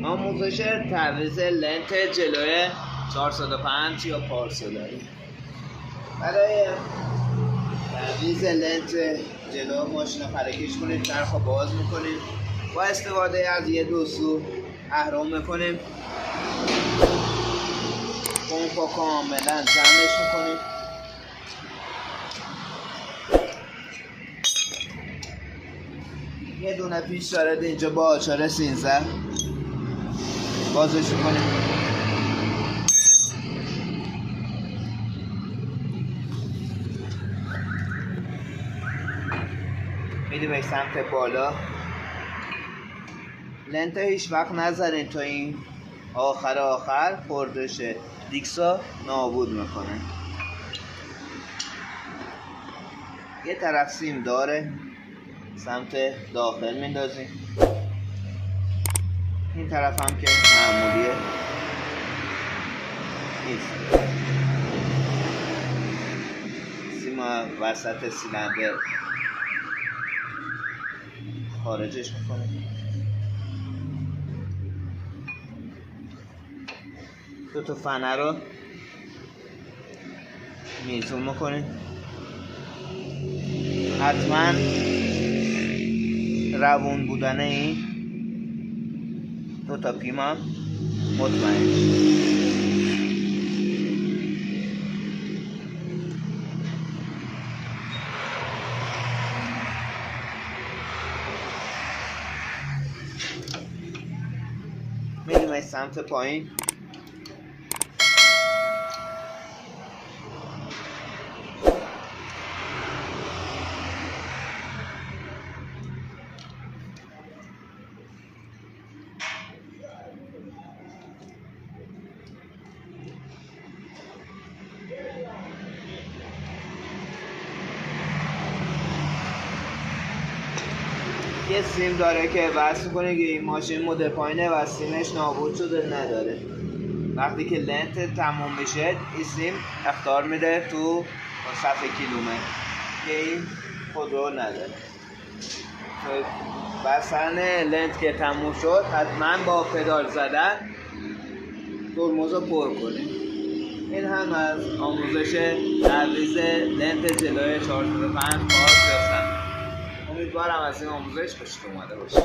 آموزش تعویض لنت جلوی 405 یا پارسلاری. برای تعویض لنت جلو ماشین رو حرکش کنیم، چرخ رو باز میکنیم، با استفاده از یه دوسو اهرم میکنیم، پمپ رو کاملا جمعش میکنیم، یه دونه پیش دارد اینجا با آچار 13 بازش میکنیم. میدیم به سمت بالا. لنت هیچ وقت نذارین تا این آخر خوردش دیکسا نابود میکنه. یه طرف سیم داره، سمت داخل میندازیم، این طرف هم که معمولیه نیست. سیم وسط سیلندر خارجش میکنیم. دو فنه رو میزون میکنیم. حتما روون بودن این دو پیما مطمئن. میریم از سمت پایین. یه سیم داره که وصل کنه که این ماشین مدل پایینه و سیمش نابود شده نداره. وقتی که لنت تموم بشه این سیم اخطار میده تو صفحه کیلومتر که این خودرو نداره. بستن لنت که تموم شد حتما با پدال زدن ترمز رو پر کنیم. این هم از آموزش تعویض لنت جلوی 405 پارس هستم. امیدوارم از این آموزش خوشتون اومده باشه.